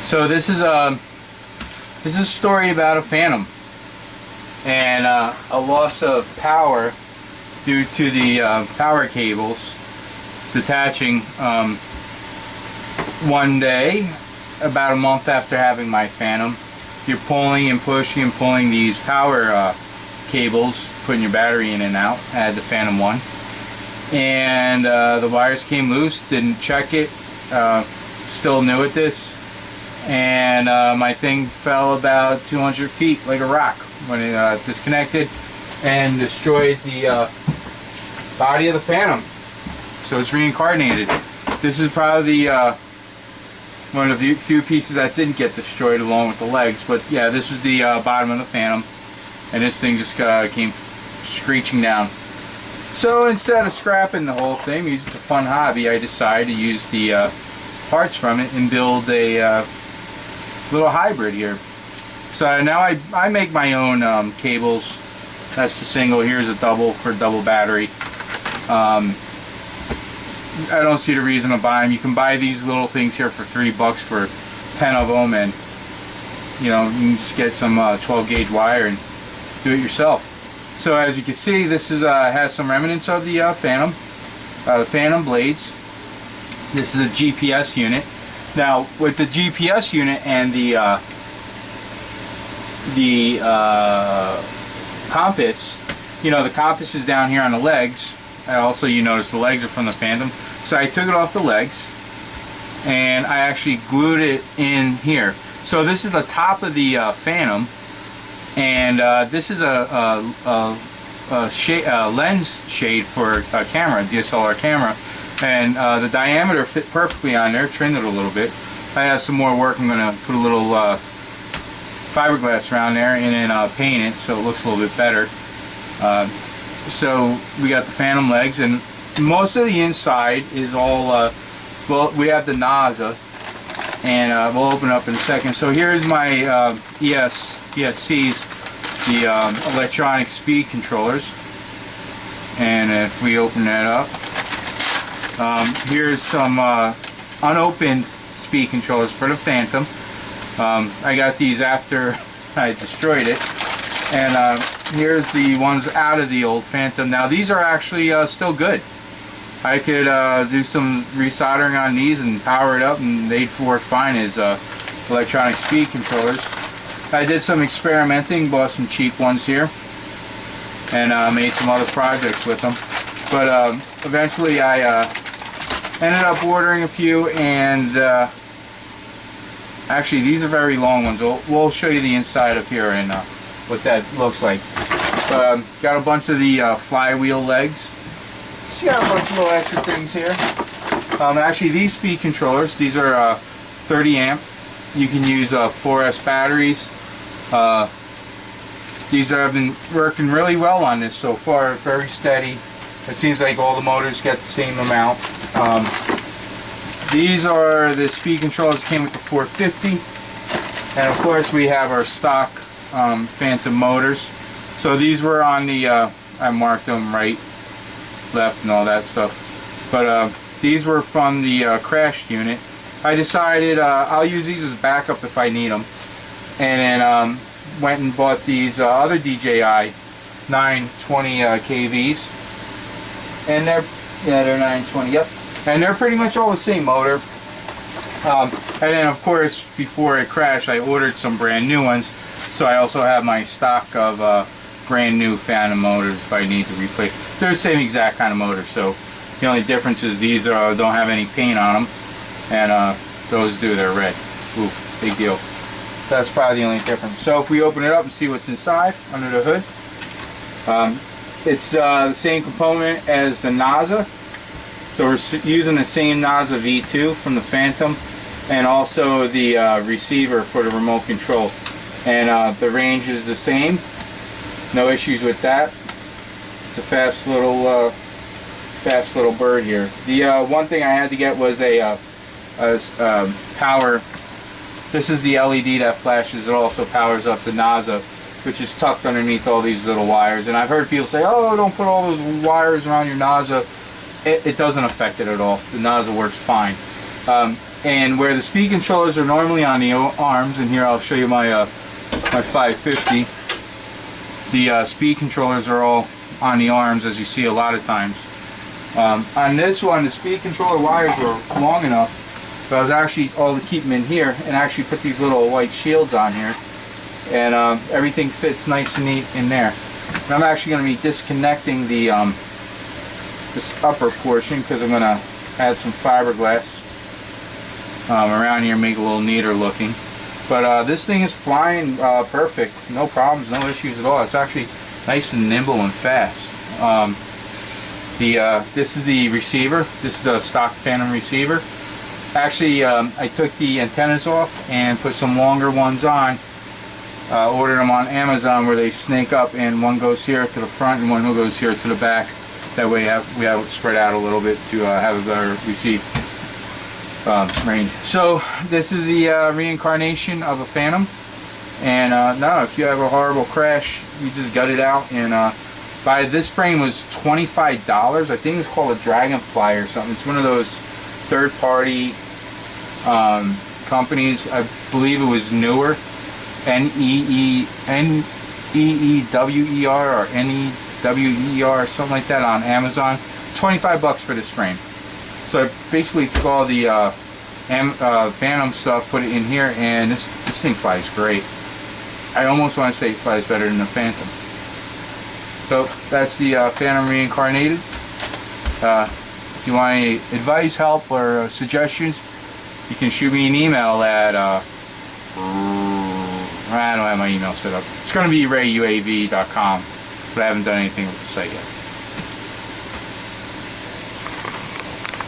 So this is a story about a Phantom and a loss of power due to the power cables detaching one day about a month after having my Phantom. You're pulling and pushing and pulling these power cables, putting your battery in and out. I had the Phantom 1, and the wires came loose, didn't check it, still new at this, and my thing fell about 200 feet like a rock when it disconnected and destroyed the body of the Phantom. So it's reincarnated. This is probably one of the few pieces that didn't get destroyed along with the legs, but yeah, this was the bottom of the Phantom, and this thing just came screeching down. So instead of scrapping the whole thing, use it as a fun hobby, I decided to use the parts from it and build a little hybrid here. So now I make my own cables. That's the single. Here's a double for double battery. I don't see the reason to buy them. You can buy these little things here for $3 for 10 of them, and you know, you can just get some 12 gauge wire and do it yourself. So as you can see, this is has some remnants of the Phantom blades. This is a GPS unit. Now with the GPS unit and the compass, you know, the compass is down here on the legs. Also, you notice the legs are from the Phantom. So I took it off the legs and I actually glued it in here. So this is the top of the Phantom, and this is a lens shade for a camera, DSLR camera, and the diameter fit perfectly on there. Trimmed it a little bit. I have some more work. I'm going to put a little fiberglass around there and then paint it so it looks a little bit better. So we got the Phantom legs, and most of the inside is all, well, we have the NASA, and we'll open up in a second. So here's my ESCs, the electronic speed controllers, and if we open that up, here's some unopened speed controllers for the Phantom. I got these after I destroyed it. And here's the ones out of the old Phantom. Now these are actually still good. I could do some resoldering on these and power it up, and they'd work fine as electronic speed controllers. I did some experimenting, bought some cheap ones here, and made some other projects with them. But eventually I ended up ordering a few, and actually these are very long ones. We'll show you the inside of here and what that looks like. Got a bunch of the flywheel legs. So you got a bunch of little extra things here. Actually, these speed controllers, these are 30 amp. You can use 4S batteries. These have been working really well on this so far. Very steady. It seems like all the motors get the same amount. These are the speed controllers that came with the 450, and of course we have our stock Phantom motors. So these were on the I marked them right, left, and all that stuff, but these were from the crashed unit. I decided I'll use these as backup if I need them, and then went and bought these other DJI 920 kVs, and they're 920, yep, and they're pretty much all the same motor. And then of course before it crashed I ordered some brand new ones. So I also have my stock of brand new Phantom motors if I need to replace. They're the same exact kind of motor, so the only difference is these don't have any paint on them, and those do. They're red. Ooh, big deal. That's probably the only difference. So if we open it up and see what's inside under the hood, it's the same component as the NASA. So we're using the same NASA V2 from the Phantom, and also the receiver for the remote control. And the range is the same. No issues with that. It's a fast little bird here. The one thing I had to get was a power. This is the LED that flashes. It also powers up the NASA, which is tucked underneath all these little wires. And I've heard people say, "Oh, don't put all those wires around your NASA." It doesn't affect it at all. The NASA works fine. And where the speed controllers are normally on the arms, and here I'll show you my my 550. The speed controllers are all on the arms, as you see a lot of times. On this one, the speed controller wires were long enough, but I was actually able to keep them in here and actually put these little white shields on here, and everything fits nice and neat in there. And I'm actually going to be disconnecting the this upper portion because I'm going to add some fiberglass around here, make it a little neater looking. But this thing is flying perfect, no problems, no issues at all. It's actually nice and nimble and fast. This is the receiver. This is the stock Phantom receiver. Actually, I took the antennas off and put some longer ones on. Ordered them on Amazon where they snake up, and one goes here to the front and one goes here to the back. That way we have it spread out a little bit to have a better receive range. So this is the reincarnation of a Phantom. And no, if you have a horrible crash, you just gut it out. And this frame was $25. I think it's called a Dragonfly or something. It's one of those third-party companies. I believe it was newer. Neewer or Newer or something like that on Amazon. $25 for this frame. So I basically took all the Phantom stuff, put it in here, and this thing flies great. I almost want to say it flies better than the Phantom. So that's the Phantom reincarnated. If you want any advice, help, or suggestions, you can shoot me an email at I don't have my email set up. It's going to be rayuav.com, but I haven't done anything with the site yet.